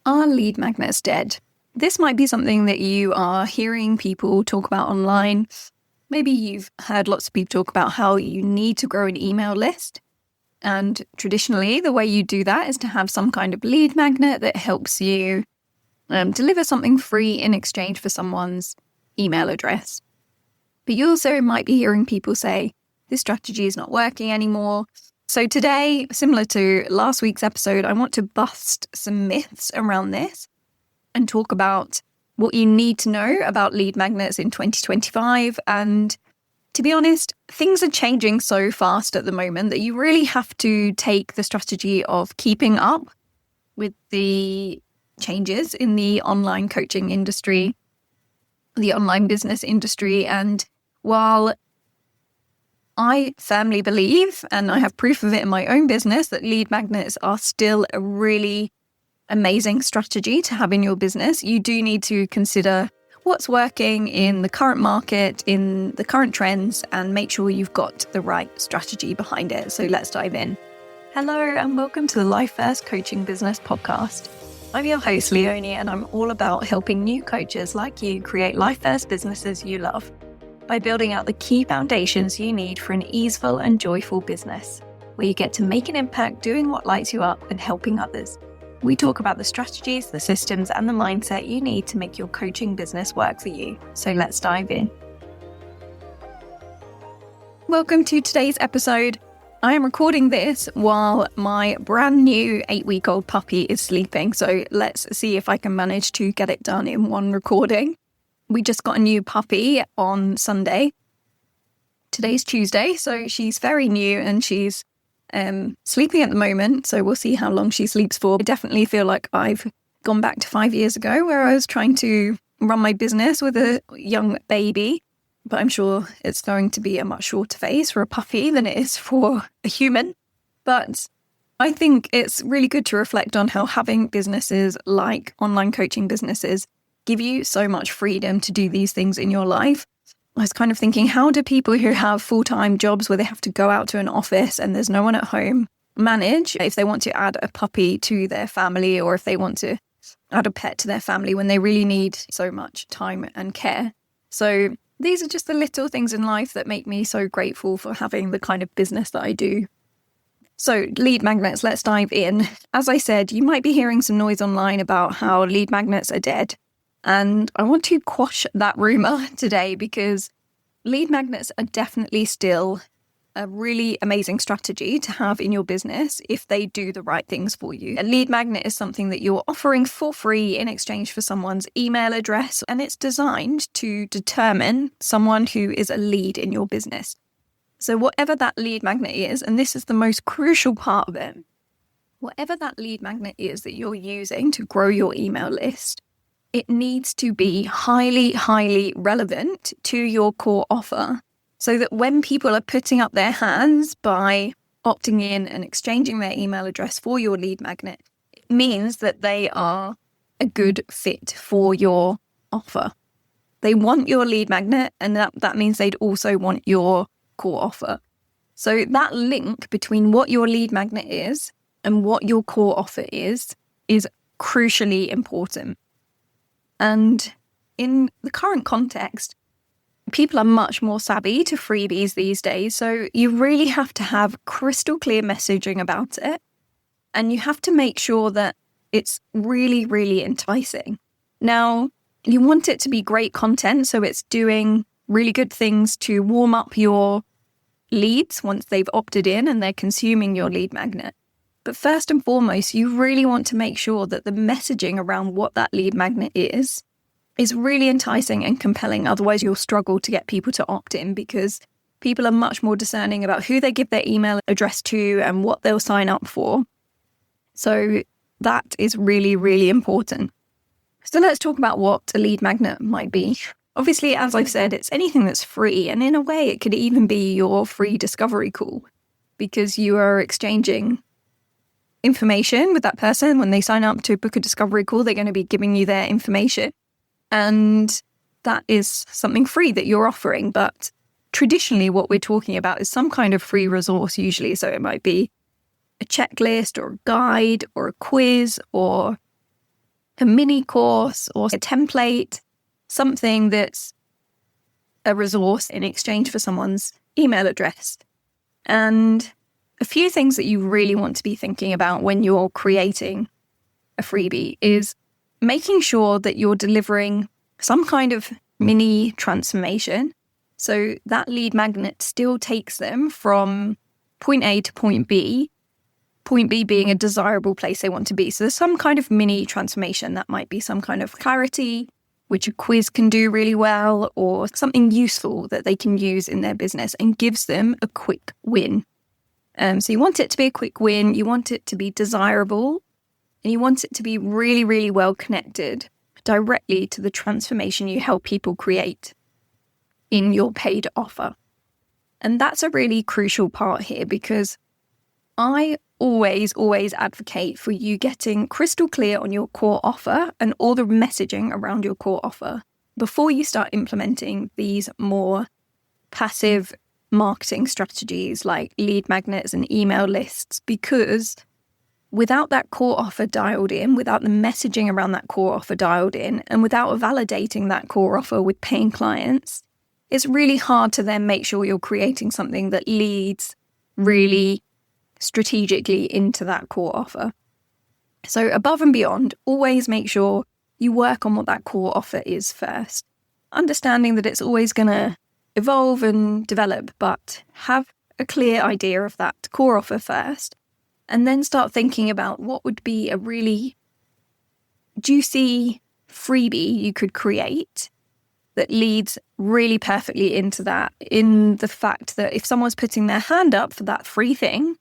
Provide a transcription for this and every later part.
Are lead magnets dead? This might be something that you are hearing people talk about online. Maybe you've heard lots of people talk about how you need to grow an email list. And traditionally, the way you do that is to have some kind of lead magnet that helps you deliver something free in exchange for someone's email address. But you also might be hearing people say, this strategy is not working anymore. So today, similar to last week's episode, I want to bust some myths around this and talk about what you need to know about lead magnets in 2025. And to be honest, things are changing so fast at the moment that you really have to take the strategy of keeping up with the changes in the online coaching industry, the online business industry. And while I firmly believe, and I have proof of it in my own business, that lead magnets are still a really amazing strategy to have in your business, you do need to consider what's working in the current market, in the current trends, and make sure you've got the right strategy behind it. So let's dive in. Hello, and welcome to the Life First Coaching Business Podcast. I'm your host, Leonie, and I'm all about helping new coaches like you create life first businesses you love by building out the key foundations you need for an easeful and joyful business, where you get to make an impact doing what lights you up and helping others. We talk about the strategies, the systems, and the mindset you need to make your coaching business work for you. So let's dive in. Welcome to today's episode. I am recording this while my brand new 8-week-old puppy is sleeping. So let's see if I can manage to get it done in one recording. We just got a new puppy on Sunday. Today's Tuesday, so she's very new and she's sleeping at the moment. So we'll see how long she sleeps for. I definitely feel like I've gone back to 5 years ago where I was trying to run my business with a young baby. But I'm sure it's going to be a much shorter phase for a puppy than it is for a human. But I think it's really good to reflect on how having businesses like online coaching businesses give you so much freedom to do these things in your life. I was kind of thinking, how do people who have full-time jobs where they have to go out to an office and there's no one at home manage if they want to add a puppy to their family, or if they want to add a pet to their family when they really need so much time and care? So these are just the little things in life that make me so grateful for having the kind of business that I do. So lead magnets, let's dive in. As I said, you might be hearing some noise online about how lead magnets are dead. And I want to quash that rumor today, because lead magnets are definitely still a really amazing strategy to have in your business if they do the right things for you. A lead magnet is something that you're offering for free in exchange for someone's email address, and it's designed to determine someone who is a lead in your business. So whatever that lead magnet is, and this is the most crucial part of it, whatever that lead magnet is that you're using to grow your email list, it needs to be highly, highly relevant to your core offer, so that when people are putting up their hands by opting in and exchanging their email address for your lead magnet, it means that they are a good fit for your offer. They want your lead magnet, and that means they'd also want your core offer. So that link between what your lead magnet is and what your core offer is crucially important. And in the current context, people are much more savvy to freebies these days. So you really have to have crystal clear messaging about it. And you have to make sure that it's really, really enticing. Now, you want it to be great content, so it's doing really good things to warm up your leads once they've opted in and they're consuming your lead magnet. But first and foremost, you really want to make sure that the messaging around what that lead magnet is really enticing and compelling. Otherwise, you'll struggle to get people to opt in, because people are much more discerning about who they give their email address to and what they'll sign up for. So that is really, really important. So let's talk about what a lead magnet might be. Obviously, as I've said, it's anything that's free. And in a way, it could even be your free discovery call, because you are exchanging information with that person. When they sign up to book a discovery call, they're going to be giving you their information. And that is something free that you're offering. But traditionally, what we're talking about is some kind of free resource usually. So it might be a checklist or a guide or a quiz or a mini course or a template, something that's a resource in exchange for someone's email address. And a few things that you really want to be thinking about when you're creating a freebie is making sure that you're delivering some kind of mini transformation. So that lead magnet still takes them from point A to point B being a desirable place they want to be. So there's some kind of mini transformation. That might be some kind of clarity, which a quiz can do really well, or something useful that they can use in their business and gives them a quick win. So you want it to be a quick win, you want it to be desirable, and you want it to be really, really well connected directly to the transformation you help people create in your paid offer. And that's a really crucial part here, because I always advocate for you getting crystal clear on your core offer and all the messaging around your core offer before you start implementing these more passive marketing strategies like lead magnets and email lists. Because without that core offer dialed in, without the messaging around that core offer dialed in, and without validating that core offer with paying clients, it's really hard to then make sure you're creating something that leads really strategically into that core offer. So above and beyond, always make sure you work on what that core offer is first, understanding that it's always going to evolve and develop, but have a clear idea of that core offer first, and then start thinking about what would be a really juicy freebie you could create that leads really perfectly into that, in the fact that if someone's putting their hand up for that free thing,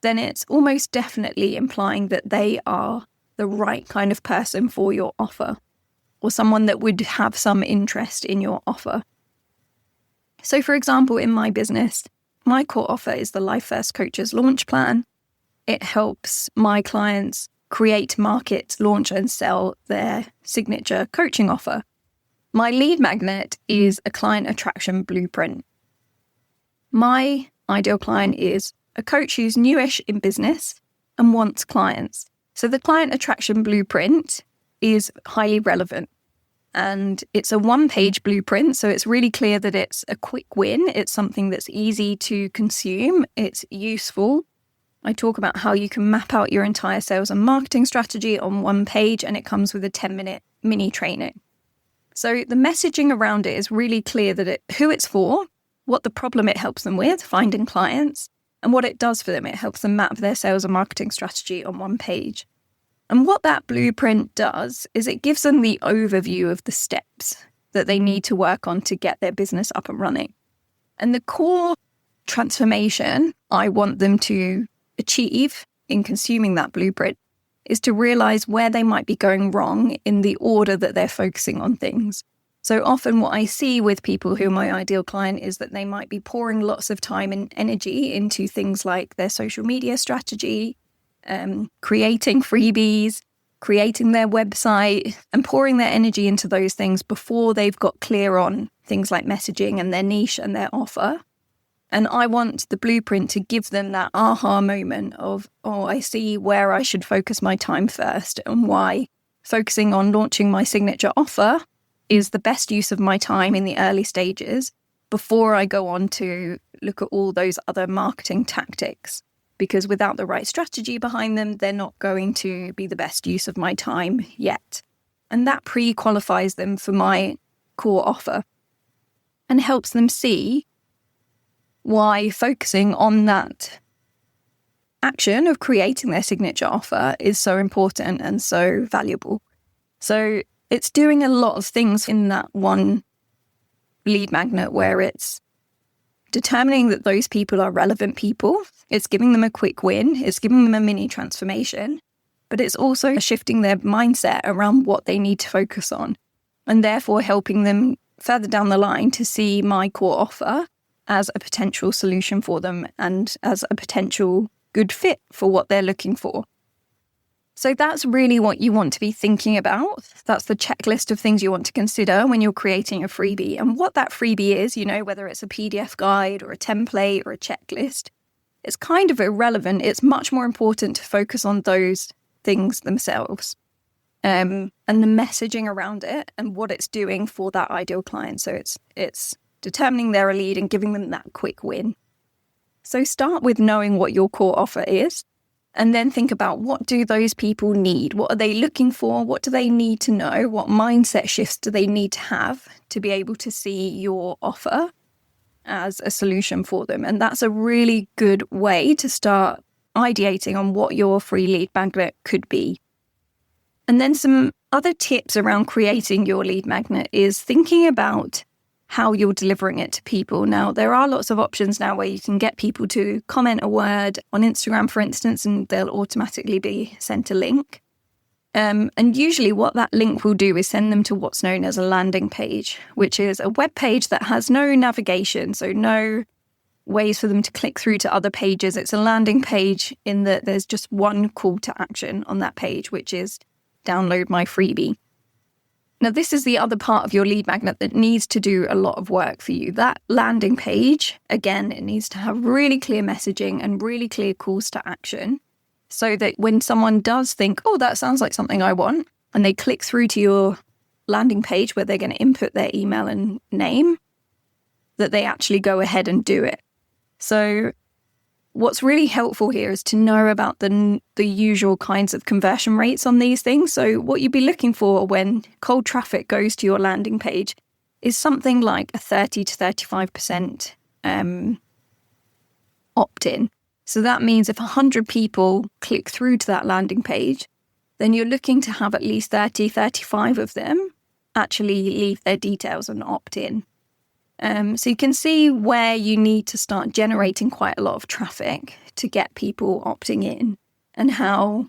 then it's almost definitely implying that they are the right kind of person for your offer, or someone that would have some interest in your offer. So for example, in my business, my core offer is the Life First Coaches Launch Plan. It helps my clients create, market, launch, and sell their signature coaching offer. My lead magnet is a client attraction blueprint. My ideal client is a coach who's newish in business and wants clients. So the client attraction blueprint is highly relevant. And it's a one-page blueprint, so it's really clear that it's a quick win. It's something that's easy to consume. It's useful. I talk about how you can map out your entire sales and marketing strategy on one page, and it comes with a 10-minute mini training. So the messaging around it is really clear, that who it's for, what the problem it helps them with, finding clients, and what it does for them. It helps them map their sales and marketing strategy on one page. And what that blueprint does is it gives them the overview of the steps that they need to work on to get their business up and running. And the core transformation I want them to achieve in consuming that blueprint is to realize where they might be going wrong in the order that they're focusing on things. So often what I see with people who are my ideal client is that they might be pouring lots of time and energy into things like their social media strategy, creating freebies, creating their website, and pouring their energy into those things before they've got clear on things like messaging and their niche and their offer. And I want the blueprint to give them that aha moment of, oh, I see where I should focus my time first, and why focusing on launching my signature offer is the best use of my time in the early stages before I go on to look at all those other marketing tactics. Because without the right strategy behind them, they're not going to be the best use of my time yet. And that pre-qualifies them for my core offer and helps them see why focusing on that action of creating their signature offer is so important and so valuable. So it's doing a lot of things in that one lead magnet, where it's determining that those people are relevant people. It's giving them a quick win. It's giving them a mini transformation, but it's also shifting their mindset around what they need to focus on, and therefore helping them further down the line to see my core offer as a potential solution for them and as a potential good fit for what they're looking for. So that's really what you want to be thinking about. That's the checklist of things you want to consider when you're creating a freebie. And what that freebie is, whether it's a PDF guide or a template or a checklist, it's kind of irrelevant. It's much more important to focus on those things themselves. and the messaging around it and what it's doing for that ideal client. So it's determining they're a lead and giving them that quick win. So start with knowing what your core offer is, and then think about, what do those people need? What are they looking for? What do they need to know? What mindset shifts do they need to have to be able to see your offer as a solution for them? And that's a really good way to start ideating on what your free lead magnet could be. And then some other tips around creating your lead magnet is thinking about how you're delivering it to people. Now, there are lots of options now where you can get people to comment a word on Instagram, for instance, and they'll automatically be sent a link. And usually what that link will do is send them to what's known as a landing page, which is a web page that has no navigation, so no ways for them to click through to other pages. It's a landing page in that there's just one call to action on that page, which is download my freebie. Now, this is the other part of your lead magnet that needs to do a lot of work for you. That landing page, again, it needs to have really clear messaging and really clear calls to action, so that when someone does think, oh, that sounds like something I want, and they click through to your landing page where they're going to input their email and name, that they actually go ahead and do it. So what's really helpful here is to know about the usual kinds of conversion rates on these things. So what you'd be looking for when cold traffic goes to your landing page is something like a 30 to 35% opt-in. So that means if 100 people click through to that landing page, then you're looking to have at least 30, 35 of them actually leave their details and opt in. So you can see where you need to start generating quite a lot of traffic to get people opting in, and how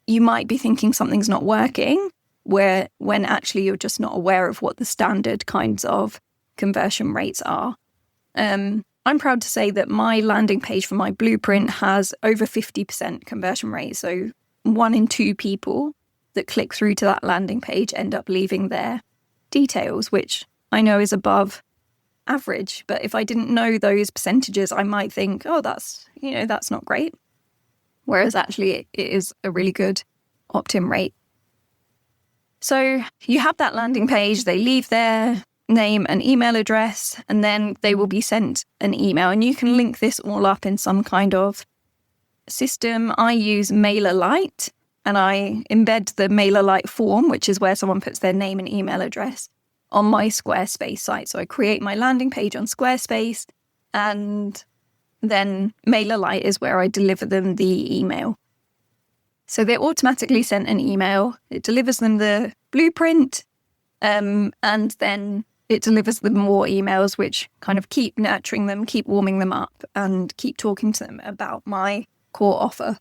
you might be thinking something's not working, when actually you're just not aware of what the standard kinds of conversion rates are. I'm proud to say that my landing page for my blueprint has over 50% conversion rate. So 1 in 2 people that click through to that landing page end up leaving their details, which I know is above average. But if I didn't know those percentages, I might think, oh, that's not great. Whereas actually it is a really good opt-in rate. So you have that landing page, they leave their name and email address, and then they will be sent an email. And you can link this all up in some kind of system. I use MailerLite, and I embed the MailerLite form, which is where someone puts their name and email address, on my Squarespace site. So I create my landing page on Squarespace, and then MailerLite is where I deliver them the email. So they're automatically sent an email. It delivers them the blueprint, and then it delivers them more emails, which kind of keep nurturing them, keep warming them up, and keep talking to them about my core offer.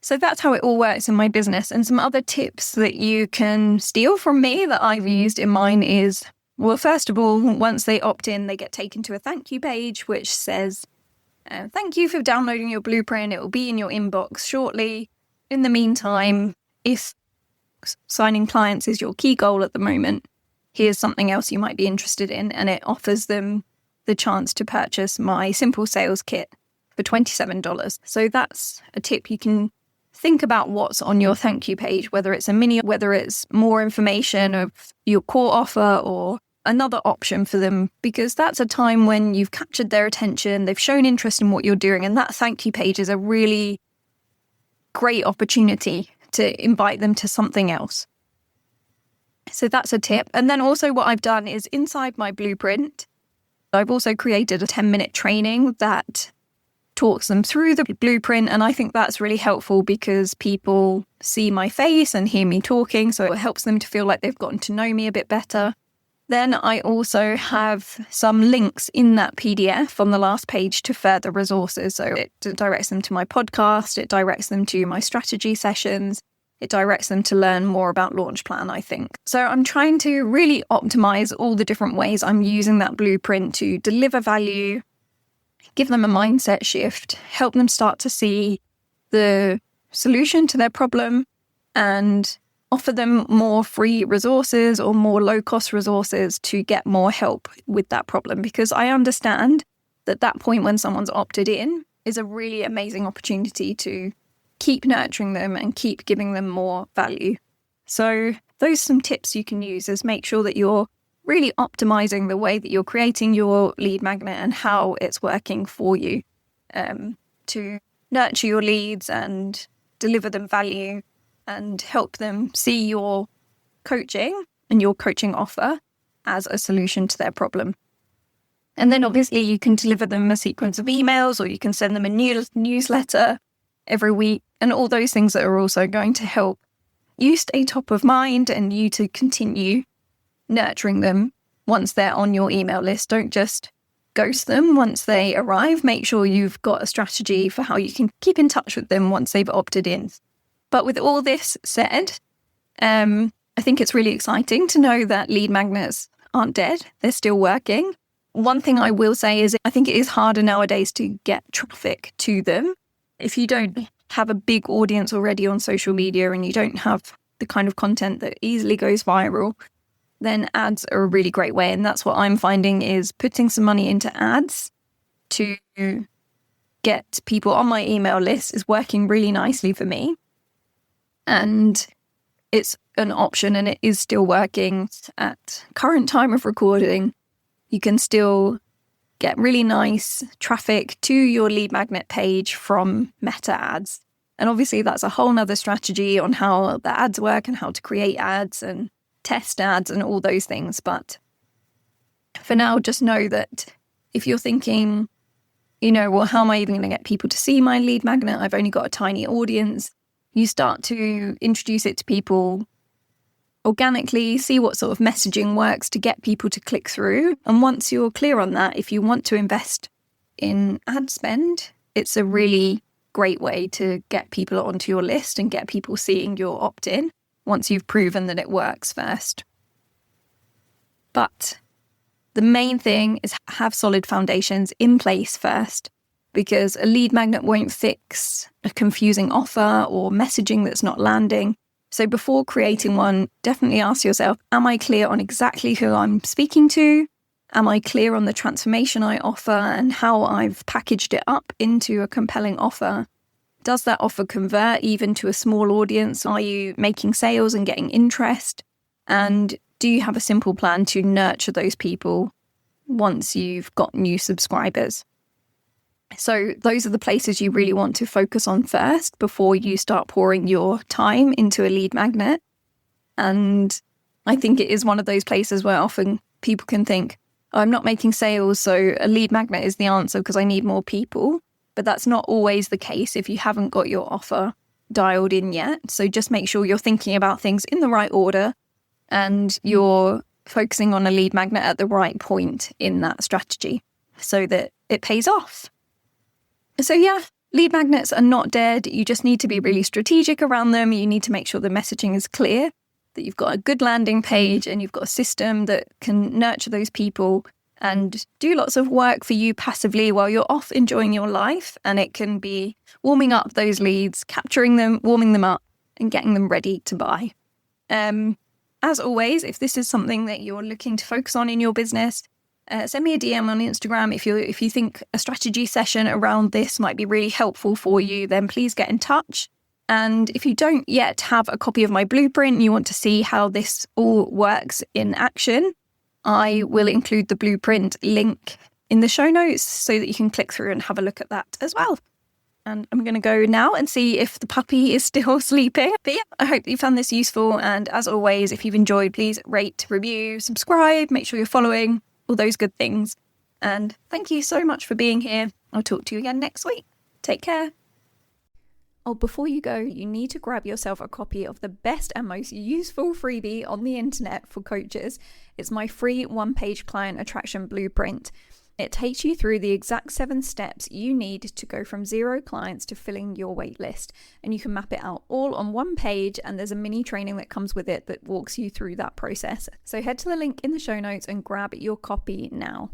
So that's how it all works in my business. And some other tips that you can steal from me that I've used in mine is, well, first of all, once they opt in, they get taken to a thank you page, which says, thank you for downloading your blueprint. It will be in your inbox shortly. In the meantime, if signing clients is your key goal at the moment, here's something else you might be interested in. And it offers them the chance to purchase my simple sales kit for $27. So that's a tip. You can think about what's on your thank you page, whether it's a mini, whether it's more information of your core offer or another option for them, because that's a time when you've captured their attention, they've shown interest in what you're doing, and that thank you page is a really great opportunity to invite them to something else. So that's a tip. And then also what I've done is inside my blueprint, I've also created a 10-minute training that talks them through the blueprint. And I think that's really helpful because people see my face and hear me talking. So it helps them to feel like they've gotten to know me a bit better. Then I also have some links in that PDF on the last page to further resources. So it directs them to my podcast, it directs them to my strategy sessions, it directs them to learn more about Launch Plan, I think. So I'm trying to really optimize all the different ways I'm using that blueprint to deliver value, give them a mindset shift, help them start to see the solution to their problem, and offer them more free resources or more low-cost resources to get more help with that problem. Because I understand that point when someone's opted in is a really amazing opportunity to keep nurturing them and keep giving them more value. So those are some tips you can use, is make sure that you're really optimizing the way that you're creating your lead magnet and how it's working for you to nurture your leads and deliver them value and help them see your coaching and your coaching offer as a solution to their problem. And then obviously you can deliver them a sequence of emails, or you can send them a newsletter every week, and all those things that are also going to help you stay top of mind and you to continue nurturing them once they're on your email list. Don't just ghost them once they arrive. Make sure you've got a strategy for how you can keep in touch with them once they've opted in. But with all this said, I think it's really exciting to know that lead magnets aren't dead. They're still working. One thing I will say is I think it is harder nowadays to get traffic to them. If you don't have a big audience already on social media and you don't have the kind of content that easily goes viral, then ads are a really great way. And that's what I'm finding, is putting some money into ads to get people on my email list is working really nicely for me. And it's an option, and it is still working at current time of recording. You can still get really nice traffic to your lead magnet page from meta ads. And obviously that's a whole nother strategy on how the ads work and how to create ads and test ads and all those things. But for now, just know that if you're thinking, well, how am I even going to get people to see my lead magnet? I've only got a tiny audience. You start to introduce it to people organically, see what sort of messaging works to get people to click through. And once you're clear on that, if you want to invest in ad spend, it's a really great way to get people onto your list and get people seeing your opt-in once you've proven that it works first. But the main thing is have solid foundations in place first, because a lead magnet won't fix a confusing offer or messaging that's not landing. So before creating one, definitely ask yourself, am I clear on exactly who I'm speaking to? Am I clear on the transformation I offer and how I've packaged it up into a compelling offer? Does that offer convert even to a small audience? Are you making sales and getting interest? And do you have a simple plan to nurture those people once you've got new subscribers? So those are the places you really want to focus on first before you start pouring your time into a lead magnet. And I think it is one of those places where often people can think, oh, I'm not making sales, so a lead magnet is the answer because I need more people. But that's not always the case if you haven't got your offer dialed in yet. So just make sure you're thinking about things in the right order and you're focusing on a lead magnet at the right point in that strategy so that it pays off. So yeah, lead magnets are not dead. You just need to be really strategic around them. You need to make sure the messaging is clear, that you've got a good landing page and you've got a system that can nurture those people and do lots of work for you passively while you're off enjoying your life. And it can be warming up those leads, capturing them, warming them up and getting them ready to buy. As always, if this is something that you're looking to focus on in your business, send me a DM on Instagram. If you think a strategy session around this might be really helpful for you, then please get in touch. And if you don't yet have a copy of my blueprint, you want to see how this all works in action, I will include the blueprint link in the show notes so that you can click through and have a look at that as well. And I'm going to go now and see if the puppy is still sleeping. But yeah, I hope you found this useful. And as always, if you've enjoyed, please rate, review, subscribe, make sure you're following, all those good things. And thank you so much for being here. I'll talk to you again next week. Take care. Oh, before you go, you need to grab yourself a copy of the best and most useful freebie on the internet for coaches. It's my free one-page client attraction blueprint. It takes you through the exact 7 steps you need to go from 0 clients to filling your wait list. And you can map it out all on one page, and there's a mini training that comes with it that walks you through that process. So head to the link in the show notes and grab your copy now.